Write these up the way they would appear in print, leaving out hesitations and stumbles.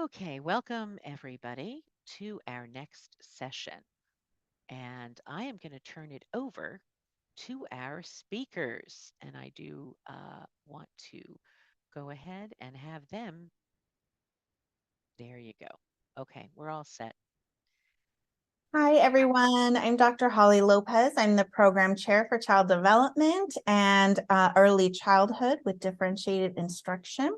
Okay, welcome everybody to our next session. And I am going to turn it over to our speakers. And I do want to go ahead and have them. There you go. Okay, we're all set. Hi, everyone. I'm Dr. Holly Lopez. I'm the program chair for child development and early childhood with differentiated instruction.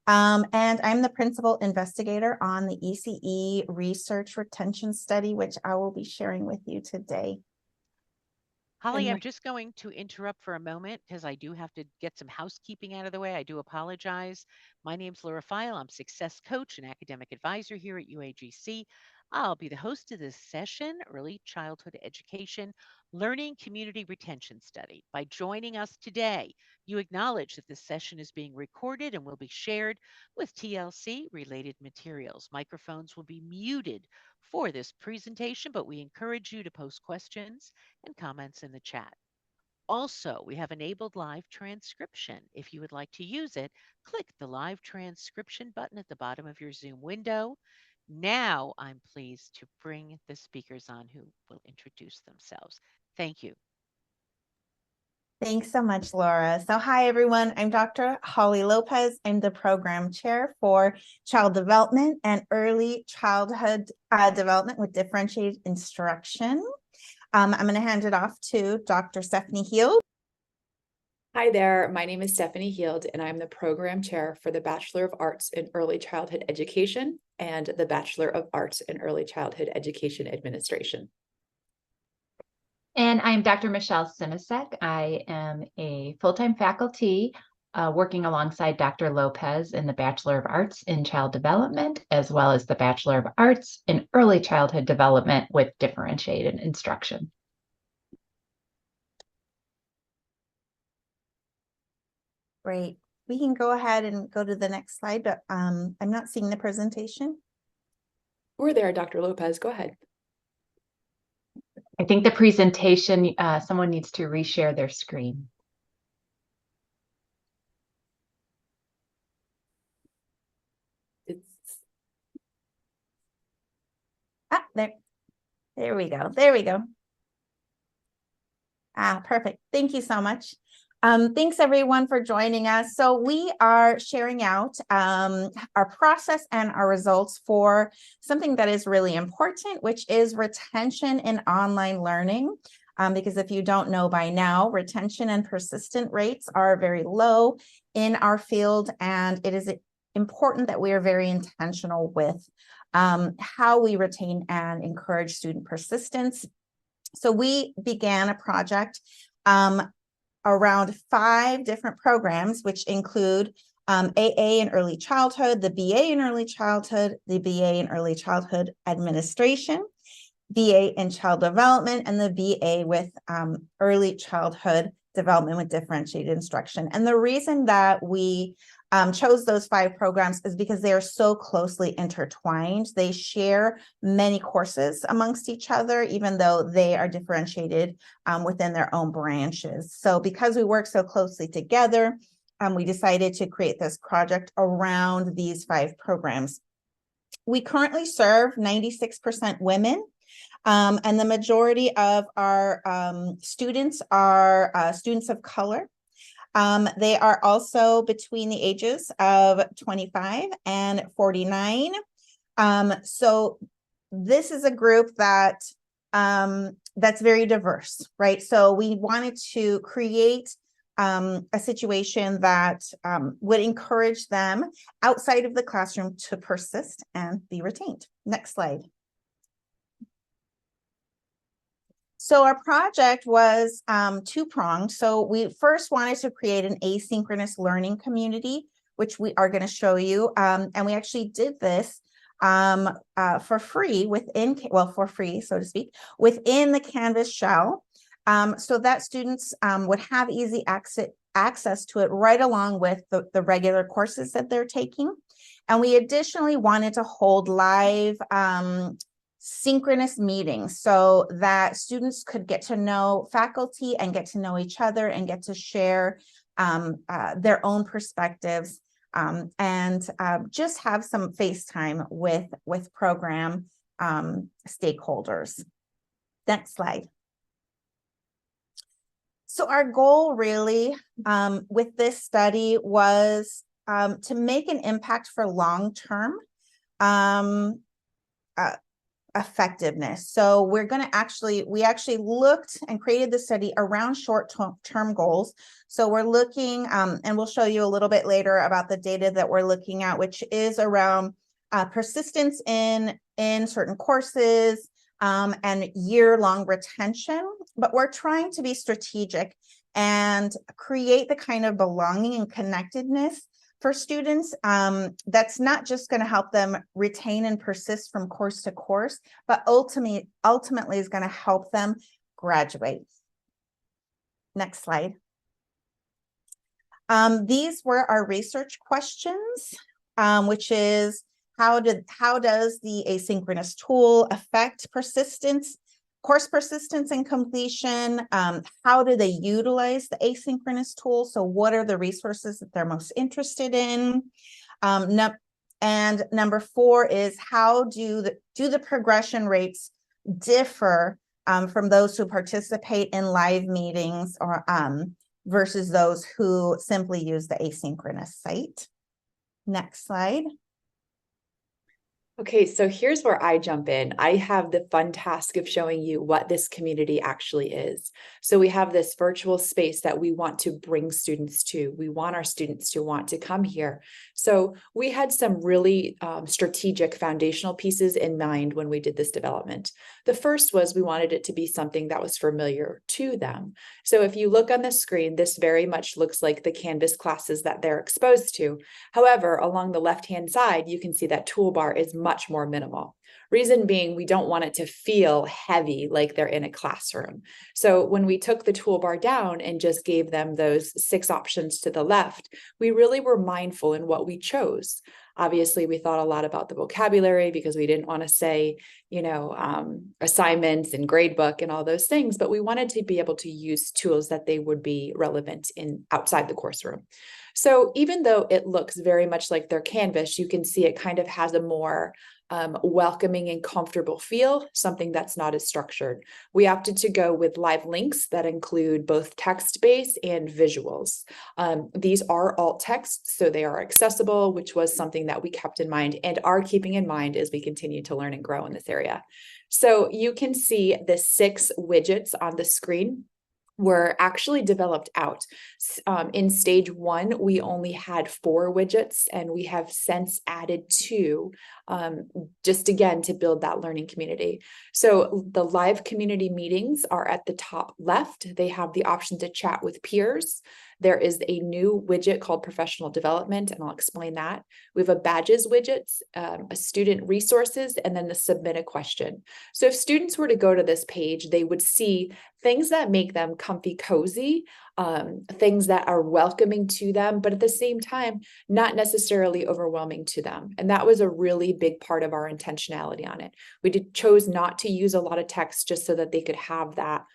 And I'm the principal investigator on the ECE research retention study, which I will be sharing with you today. Holly, I'm just going to interrupt for a moment because I do have to get some housekeeping out of the way. I do apologize. My name's Laura File. I'm success coach and academic advisor here at UAGC. I'll be the host of this session, Early Childhood Education Learning Community Retention Study. By joining us today, you acknowledge that this session is being recorded and will be shared with TLC related materials. Microphones will be muted for this presentation, but we encourage you to post questions and comments in the chat. Also, we have enabled live transcription. If you would like to use it, click the live transcription button at the bottom of your Zoom window. Now I'm pleased to bring the speakers on who will introduce themselves. Thank you. Thanks so much, Laura. So hi, everyone. I'm Dr. Holly Lopez. I'm the program chair for child development and early childhood development with differentiated instruction. I'm going to hand it off to Dr. Stephanie Heald. Hi there, my name is Stephanie Heald, and I'm the program chair for the Bachelor of Arts in Early Childhood Education and the Bachelor of Arts in Early Childhood Education Administration. And I'm Dr. Michelle Simecek. I am a full-time faculty working alongside Dr. Lopez in the Bachelor of Arts in Child Development, as well as the Bachelor of Arts in Early Childhood Development with differentiated instruction. Great. We can go ahead and go to the next slide, but I'm not seeing the presentation. We're there, Dr. Lopez. Go ahead. I think the presentation, someone needs to reshare their screen. There we go. There we go. Perfect. Thank you so much. Thanks everyone for joining us. So we are sharing out our process and our results for something that is really important, which is retention in online learning. Because if you don't know by now, retention and persistent rates are very low in our field, and it is important that we are very intentional with how we retain and encourage student persistence. So we began a project around 5 different programs, which include AA in early childhood, the BA in early childhood, the BA in early childhood administration, BA in child development, and the BA with early childhood development with differentiated instruction. And the reason that we chose those 5 programs is because they are so closely intertwined. They share many courses amongst each other, even though they are differentiated within their own branches. So because we work so closely together, we decided to create this project around these 5 programs. We currently serve 96% women. And the majority of our students are students of color. They are also between the ages of 25 and 49. So this is a group that that's very diverse, right? So we wanted to create a situation that would encourage them outside of the classroom to persist and be retained. Next slide. So our project was 2-pronged. So we first wanted to create an asynchronous learning community, which we are going to show you. And we actually did this for free within, for free, so to speak, within the Canvas shell, so that students would have easy access to it right along with the regular courses that they're taking. And we additionally wanted to hold live synchronous meetings so that students could get to know faculty and get to know each other and get to share their own perspectives and just have some FaceTime with program stakeholders. Next slide. So our goal really with this study was to make an impact for long-term effectiveness. So we actually looked and created the study around short-term goals. So we're looking, and we'll show you a little bit later about the data that we're looking at, which is around persistence in certain courses, and year-long retention, but we're trying to be strategic and create the kind of belonging and connectedness for students that's not just going to help them retain and persist from course to course, but ultimately is going to help them graduate. Next slide. These were our research questions, which is how does the asynchronous tool affect persistence, course persistence and completion? How do they utilize the asynchronous tool? So what are the resources that they're most interested in? And number 4 is how do the progression rates differ from those who participate in live meetings or versus those who simply use the asynchronous site? Next slide. Okay, so here's where I jump in. I have the fun task of showing you what this community actually is. So we have this virtual space that we want to bring students to. We want our students to want to come here. So we had some really strategic foundational pieces in mind when we did this development. The first was we wanted it to be something that was familiar to them. So if you look on the screen, this very much looks like the Canvas classes that they're exposed to. However, along the left-hand side, you can see that toolbar is much more minimal. Reason being, we don't want it to feel heavy like they're in a classroom. So when we took the toolbar down and just gave them those 6 options to the left, we really were mindful in what we chose. Obviously, we thought a lot about the vocabulary because we didn't want to say, assignments and gradebook and all those things, but we wanted to be able to use tools that they would be relevant in outside the course room. So even though it looks very much like their Canvas, you can see it kind of has a more welcoming and comfortable feel, something that's not as structured. We opted to go with live links that include both text-based and visuals. These are alt text, so they are accessible, which was something that we kept in mind and are keeping in mind as we continue to learn and grow in this area. So you can see the 6 widgets on the screen were actually developed out. In stage 1, we only had 4 widgets, and we have since added 2, just again to build that learning community. So the live community meetings are at the top left. They have the option to chat with peers. There is a new widget called professional development, and I'll explain that. We have a badges widgets, a student resources, and then the submit a question. So if students were to go to this page, they would see things that make them comfy, cozy, things that are welcoming to them, but at the same time, not necessarily overwhelming to them. And that was a really big part of our intentionality on it. We chose not to use a lot of text just so that they could have that,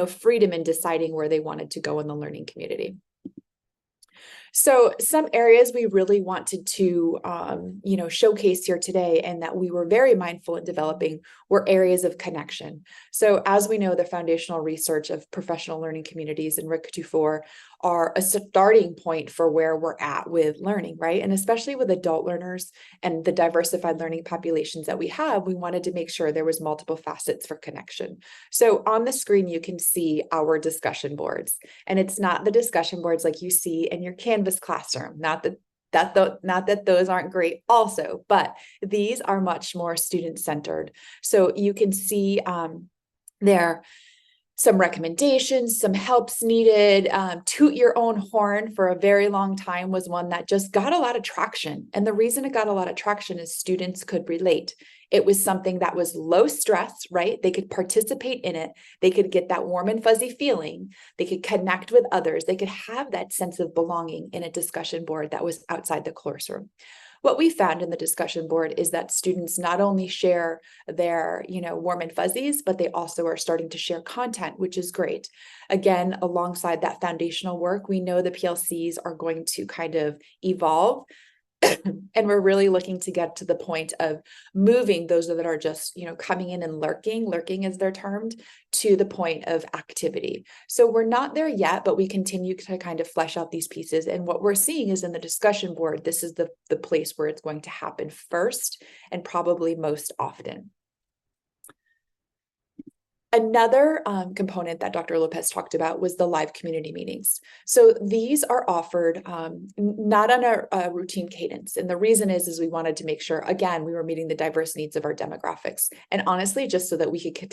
freedom in deciding where they wanted to go in the learning community. So some areas we really wanted to, showcase here today, and that we were very mindful in developing, were areas of connection. So as we know, the foundational research of professional learning communities and RIC 24 are a starting point for where we're at with learning, right? And especially with adult learners and the diversified learning populations that we have, we wanted to make sure there was multiple facets for connection. So on the screen, you can see our discussion boards, and it's not the discussion boards like you see in your Canvas classroom. Not that those aren't great also, but these are much more student-centered. So you can see there some recommendations, some helps needed. Toot your own horn for a very long time was one that just got a lot of traction. And the reason it got a lot of traction is students could relate. It was something that was low stress, right? They could participate in it. They could get that warm and fuzzy feeling. They could connect with others. They could have that sense of belonging in a discussion board that was outside the classroom. what we found in the discussion board is that students not only share their, warm and fuzzies, but they also are starting to share content, which is great. Again, alongside that foundational work, we know the PLCs are going to kind of evolve. And we're really looking to get to the point of moving those that are just, coming in and lurking as they're termed, to the point of activity. So we're not there yet, but we continue to kind of flesh out these pieces. And what we're seeing is in the discussion board, this is the place where it's going to happen first and probably most often. Another component that Dr. Lopez talked about was the live community meetings. So these are offered not on a routine cadence. And the reason is we wanted to make sure, again, we were meeting the diverse needs of our demographics. And honestly, just so that we could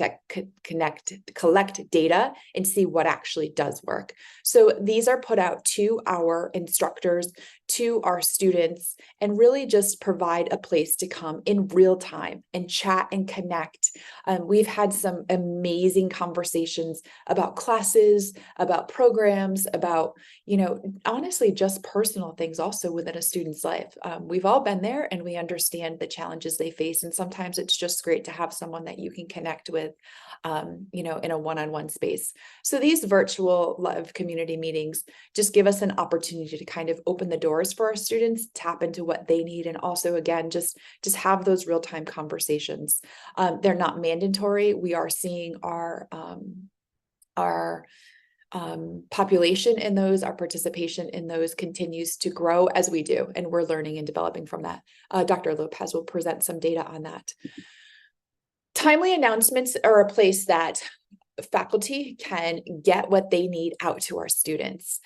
collect data and see what actually does work. So these are put out to our instructors, to our students, and really just provide a place to come in real time and chat and connect. We've had some amazing conversations about classes, about programs, about, honestly, just personal things also within a student's life. We've all been there and we understand the challenges they face. And sometimes it's just great to have someone that you can connect with, in a one-on-one space. So these virtual live community meetings just give us an opportunity to kind of open the doors for our students, tap into what they need, and also, again, just have those real-time conversations. They're not mandatory. We are seeing our population in those, our participation in those continues to grow as we do, and we're learning and developing from that. Dr. Lopez will present some data on that. Timely announcements are a place that faculty can get what they need out to our students.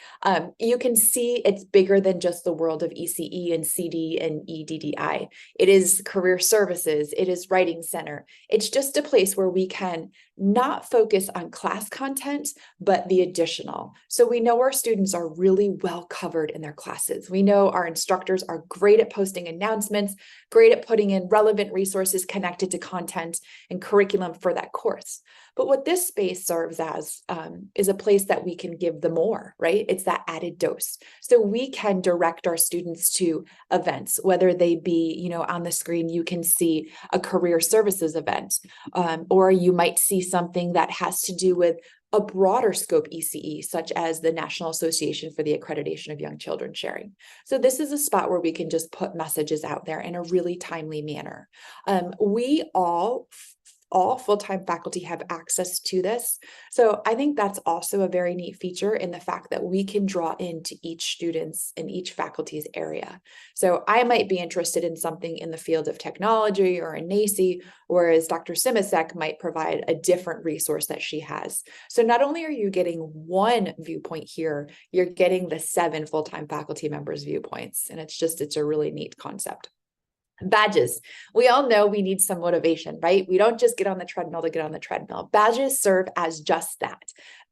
You can see it's bigger than just the world of ECE and CD and EDDI. It is career services. It is writing center. It's just a place where we can not focus on class content, but the additional. So we know our students are really well covered in their classes. We know our instructors are great at posting announcements, great at putting in relevant resources connected to content and curriculum for that course. But what this space serves as is a place that we can give the more, right? It's that added dose. So we can direct our students to events, whether they be, on the screen, you can see a career services event, or you might see something that has to do with a broader scope ECE, such as the National Association for the Accreditation of Young Children Sharing. So this is a spot where we can just put messages out there in a really timely manner. We all full-time faculty have access to this. So I think that's also a very neat feature in the fact that we can draw into each student's and each faculty's area. So I might be interested in something in the field of technology or in NACE, whereas Dr. Simecek might provide a different resource that she has. So not only are you getting one viewpoint here, you're getting the 7 full-time faculty members' viewpoints. And it's a really neat concept. Badges. We all know we need some motivation, right? We don't just get on the treadmill to get on the treadmill. Badges serve as just that.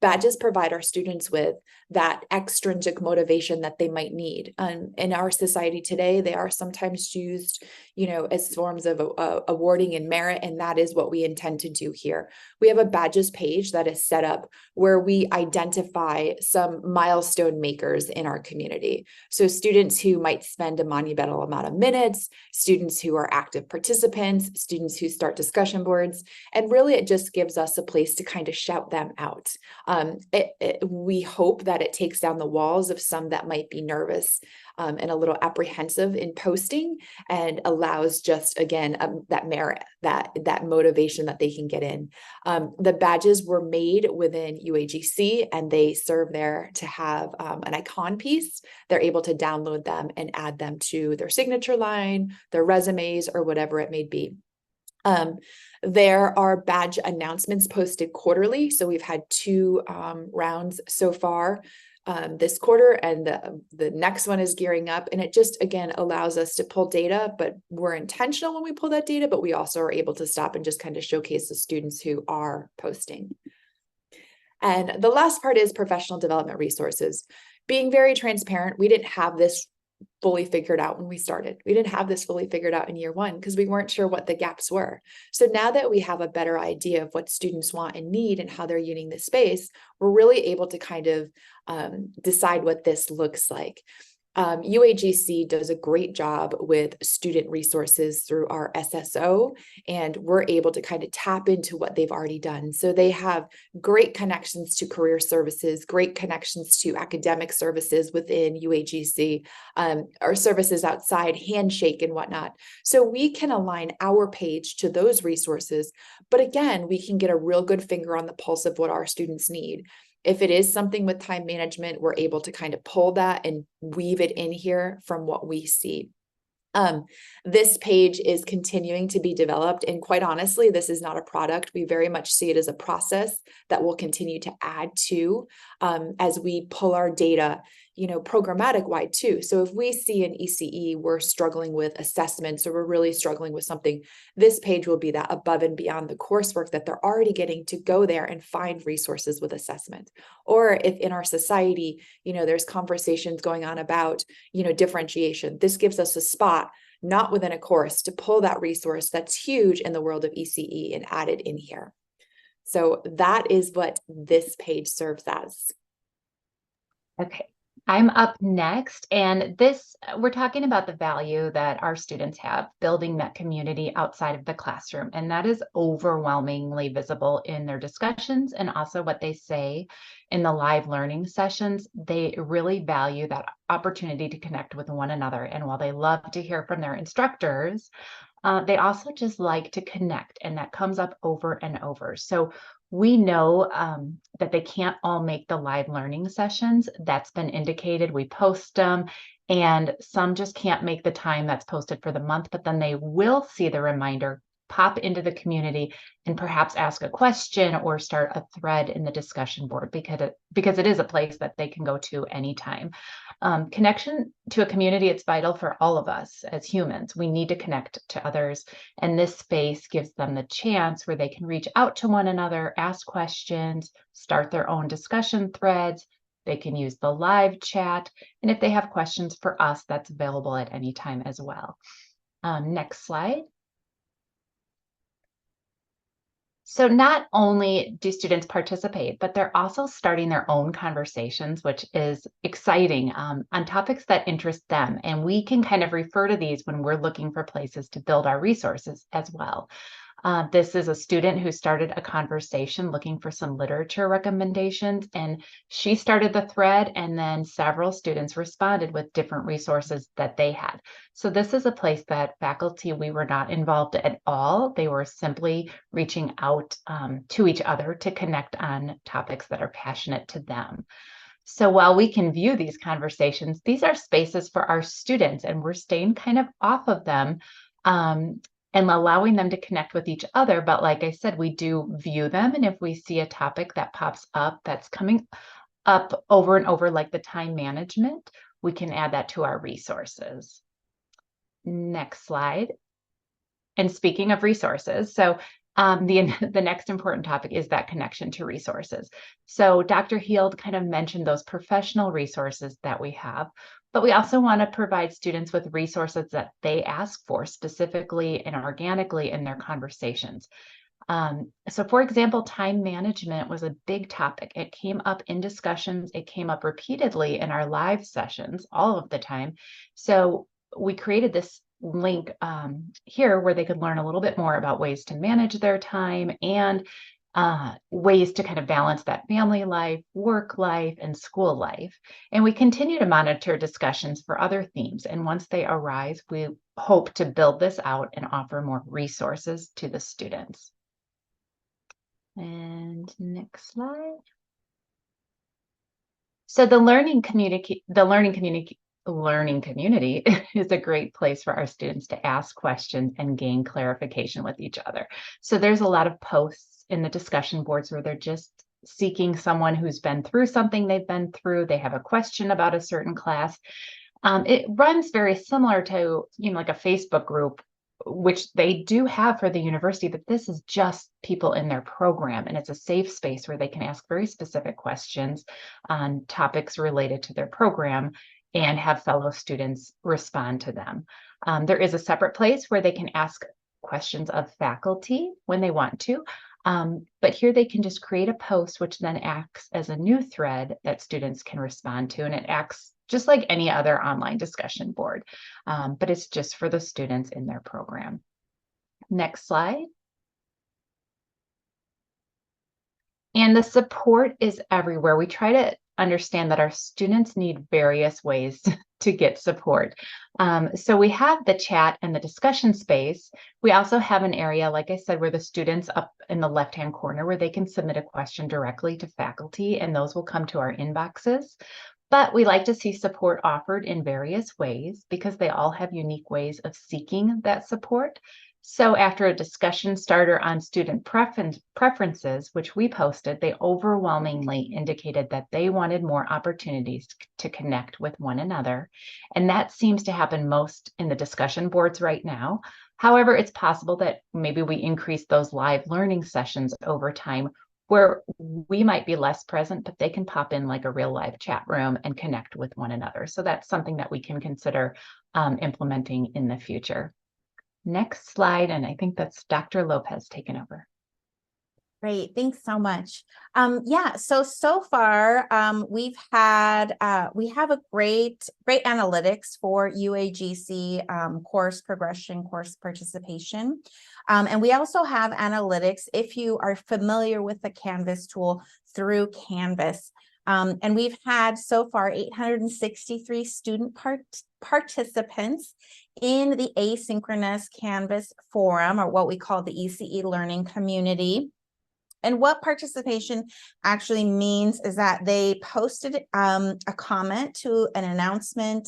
Badges provide our students with that extrinsic motivation that they might need. In our society today, they are sometimes used, as forms of awarding and merit, and that is what we intend to do here. We have a badges page that is set up where we identify some milestone makers in our community. So students who might spend a monumental amount of minutes, students who are active participants, students who start discussion boards, and really it just gives us a place to kind of shout them out. We hope that it takes down the walls of some that might be nervous and a little apprehensive in posting, and allows just, again, that merit, that motivation that they can get in. The badges were made within UAGC, and they serve there to have an icon piece. They're able to download them and add them to their signature line, their resumes, or whatever it may be. There are badge announcements posted quarterly. So we've had 2 rounds so far this quarter, and the next one is gearing up. And it just, again, allows us to pull data, but we're intentional when we pull that data, but we also are able to stop and just kind of showcase the students who are posting. And the last part is professional development resources. Being very transparent, we didn't have this fully figured out when we started. We didn't have this fully figured out in year 1 because we weren't sure what the gaps were. So now that we have a better idea of what students want and need and how they're using this space, we're really able to kind of decide what this looks like. UAGC does a great job with student resources through our SSO, and we're able to kind of tap into what they've already done. So they have great connections to career services, great connections to academic services within UAGC, or services outside, Handshake and whatnot. So we can align our page to those resources, but again, we can get a real good finger on the pulse of what our students need. If it is something with time management, we're able to kind of pull that and weave it in here from what we see. This page is continuing to be developed, and quite honestly, this is not a product. We very much see it as a process that we'll continue to add to as we pull our data, programmatic wide too. So if we see an ECE, we're struggling with assessments, or we're really struggling with something, this page will be that above and beyond the coursework that they're already getting, to go there and find resources with assessment. Or if in our society, there's conversations going on about, differentiation, this gives us a spot, not within a course, to pull that resource that's huge in the world of ECE and add it in here. So that is what this page serves as. Okay, I'm up next, and we're talking about the value that our students have building that community outside of the classroom, and that is overwhelmingly visible in their discussions and also what they say in the live learning sessions. They really value that opportunity to connect with one another, and while they love to hear from their instructors, they also just like to connect, and that comes up over and over. So we know that they can't all make the live learning sessions. That's been indicated. We post them, and some just can't make the time that's posted for the month, but then they will see the reminder pop into the community and perhaps ask a question or start a thread in the discussion board, because it is a place that they can go to anytime. Connection to a community, it's vital for all of us as humans. We need to connect to others, and this space gives them the chance where they can reach out to one another, ask questions, start their own discussion threads. They can use the live chat, and if they have questions for us, that's available at any time as well. Next slide. So not only do students participate, but they're also starting their own conversations, which is exciting, on topics that interest them. And we can kind of refer to these when we're looking for places to build our resources as well. This is a student who started a conversation looking for some literature recommendations, and she started the thread, and then several students responded with different resources that they had. So this is a place that faculty, we were not involved at all. They were simply reaching out to each other to connect on topics that are passionate to them. So while we can view these conversations, these are spaces for our students, and we're staying kind of off of them and allowing them to connect with each other. But like I said, we do view them, and if we see a topic that pops up that's coming up over and over, like the time management, we can add that to our resources. Next slide. And speaking of resources, so the next important topic is that connection to resources. So Dr. Heald kind of mentioned those professional resources that we have, but we also want to provide students with resources that they ask for specifically and organically in their conversations. So for example, time management was a big topic. It came up in discussions. It came up repeatedly in our live sessions all of the time. So we created this link here where they could learn a little bit more about ways to manage their time and ways to kind of balance that family life, work life, and school life. And we continue to monitor discussions for other themes. And once they arise, we hope to build this out and offer more resources to the students. And next slide. So the learning community is a great place for our students to ask questions and gain clarification with each other. So there's a lot of posts in the discussion boards where they're just seeking someone who's been through something they've been through. They have a question about a certain class. It runs very similar to, like a Facebook group, which they do have for the university, but this is just people in their program, and it's a safe space where they can ask very specific questions on topics related to their program and have fellow students respond to them. There is a separate place where they can ask questions of faculty when they want to. But here they can just create a post, which then acts as a new thread that students can respond to. And it acts just like any other online discussion board, but it's just for the students in their program. Next slide. And the support is everywhere. We try to understand that our students need various ways to get support. So we have the chat and the discussion space. We also have an area, like I said, where the students up in the left-hand corner where they can submit a question directly to faculty, and those will come to our inboxes. But we like to see support offered in various ways because they all have unique ways of seeking that support. So after a discussion starter on student preferences, which we posted, they overwhelmingly indicated that they wanted more opportunities to connect with one another. And that seems to happen most in the discussion boards right now. However, it's possible that maybe we increase those live learning sessions over time where we might be less present, but they can pop in like a real live chat room and connect with one another. So that's something that we can consider implementing in the future. Next slide, and I think that's Dr. Lopez taking over. Great, thanks so much. Yeah, so far we have a great analytics for UAGC course progression, course participation. And we also have analytics if you are familiar with the Canvas tool through Canvas. And we've had so far 863 student participants in the asynchronous Canvas forum, or what we call the ECE learning community. And what participation actually means is that they posted a comment to an announcement,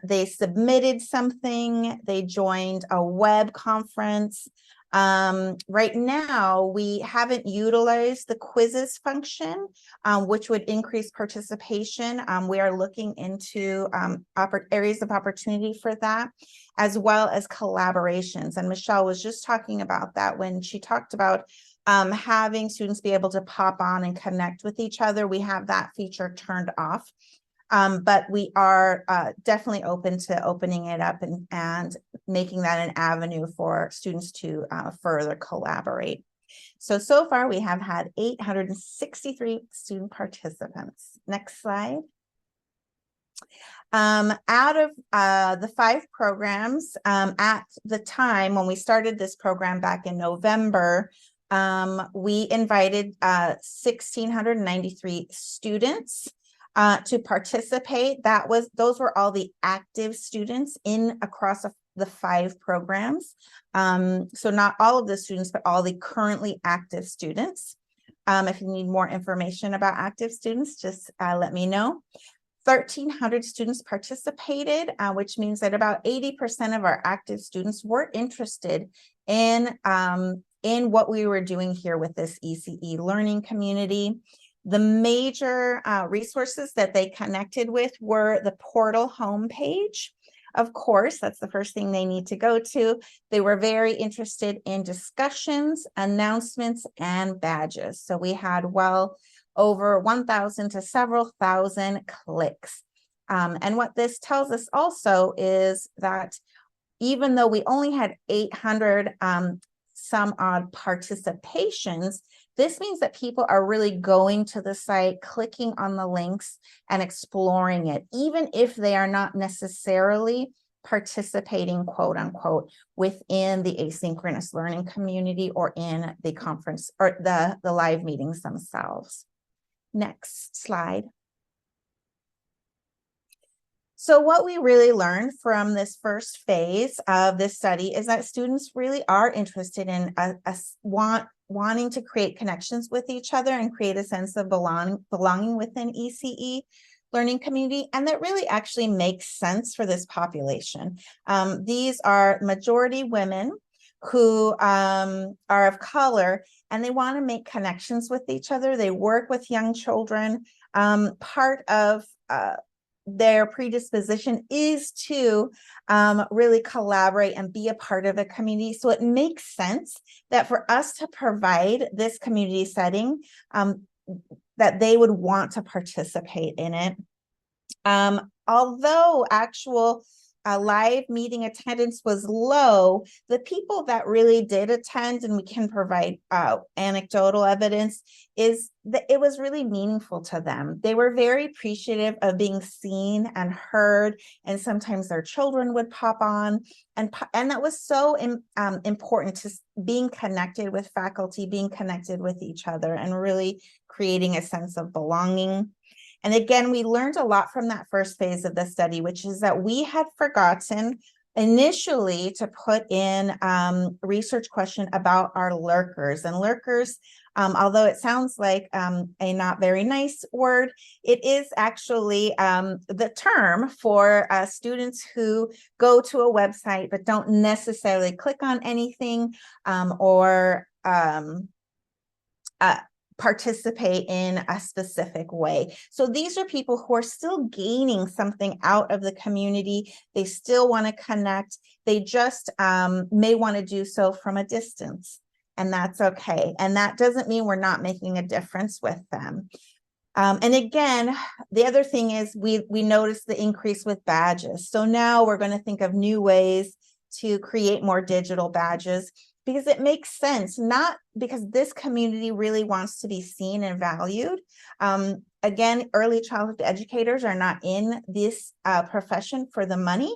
they submitted something, they joined a web conference. Right now, we haven't utilized the quizzes function, which would increase participation. We are looking into areas of opportunity for that, as well as collaborations. And Michelle was just talking about that when she talked about having students be able to pop on and connect with each other. We have that feature turned off. But we are definitely open to opening it up and making that an avenue for students to further collaborate. So far we have had 863 student participants. Next slide. Out of the 5 programs, at the time when we started this program back in November, we invited 1,693 students to participate. Those were all the active students across the 5 programs. So not all of the students, but all the currently active students. If you need more information about active students, just let me know. 1,300 students participated, which means that about 80% of our active students were interested in what we were doing here with this ECE learning community. The major resources that they connected with were the portal homepage. Of course, that's the first thing they need to go to. They were very interested in discussions, announcements, and badges. So we had well over 1,000 to several thousand clicks. And what this tells us also is that even though we only had 800 some odd participations, this means that people are really going to the site, clicking on the links and exploring it, even if they are not necessarily participating, quote unquote, within the asynchronous learning community or in the conference or the live meetings themselves. Next slide. So what we really learned from this first phase of this study is that students really are interested in wanting to create connections with each other and create a sense of belonging within ECE learning community. And that really actually makes sense for this population. These are majority women who are of color, and they want to make connections with each other. They work with young children. Part of their predisposition is to really collaborate and be a part of a community. So it makes sense that for us to provide this community setting, that they would want to participate in it. Although actual live meeting attendance was low, the people that really did attend, and we can provide anecdotal evidence, is that it was really meaningful to them. They were very appreciative of being seen and heard, and sometimes their children would pop on, and that was so important to being connected with faculty, being connected with each other, and really creating a sense of belonging. And again, we learned a lot from that first phase of the study, which is that we had forgotten initially to put in research question about our lurkers. And lurkers, although it sounds like a not very nice word, it is actually the term for students who go to a website but don't necessarily click on anything or participate in a specific way. So these are people who are still gaining something out of the community. They still want to connect. They just may want to do so from a distance, and that's okay. And that doesn't mean we're not making a difference with them. And again, the other thing is we noticed the increase with badges. So now we're going to think of new ways to create more digital badges, because it makes sense, not because this community really wants to be seen and valued. Again, early childhood educators are not in this profession for the money,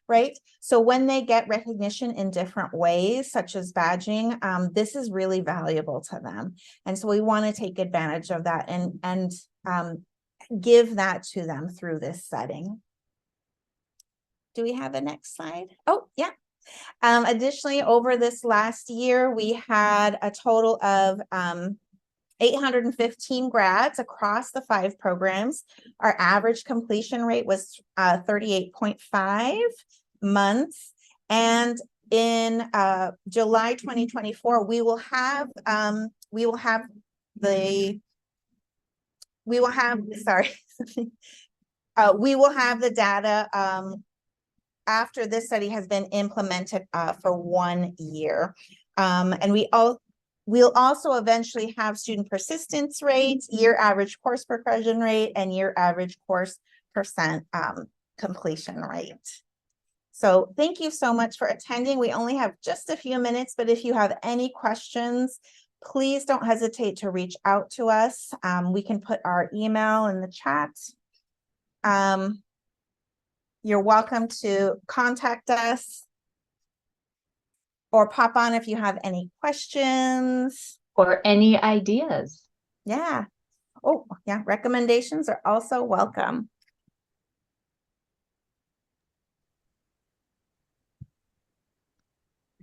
right? So when they get recognition in different ways, such as badging, this is really valuable to them. And so we want to take advantage of that and give that to them through this setting. Do we have a next slide? Oh, yeah. Additionally, over this last year, we had a total of 815 grads across the 5 programs. Our average completion rate was 38.5 months. And in July 2024, we will have the data after this study has been implemented for 1 year. And we'll also eventually have student persistence rates, year average course progression rate, and year average course percent completion rate. So thank you so much for attending. We only have just a few minutes, but if you have any questions, please don't hesitate to reach out to us. We can put our email in the chat. You're welcome to contact us or pop on if you have any questions. Or any ideas. Yeah. Oh, yeah. Recommendations are also welcome.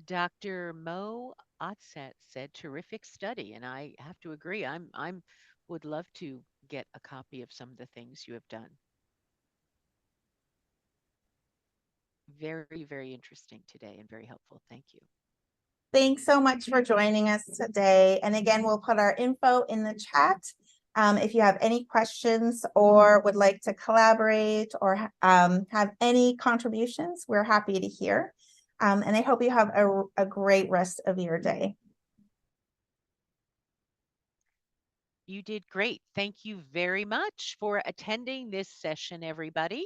Dr. Mo Otsat said, terrific study. And I have to agree. I'm would love to get a copy of some of the things you have done. Very, very interesting today and very helpful. Thank you. Thanks so much for joining us today. And again, we'll put our info in the chat. If you have any questions or would like to collaborate or have any contributions, we're happy to hear. And I hope you have a great rest of your day. You did great. Thank you very much for attending this session, everybody.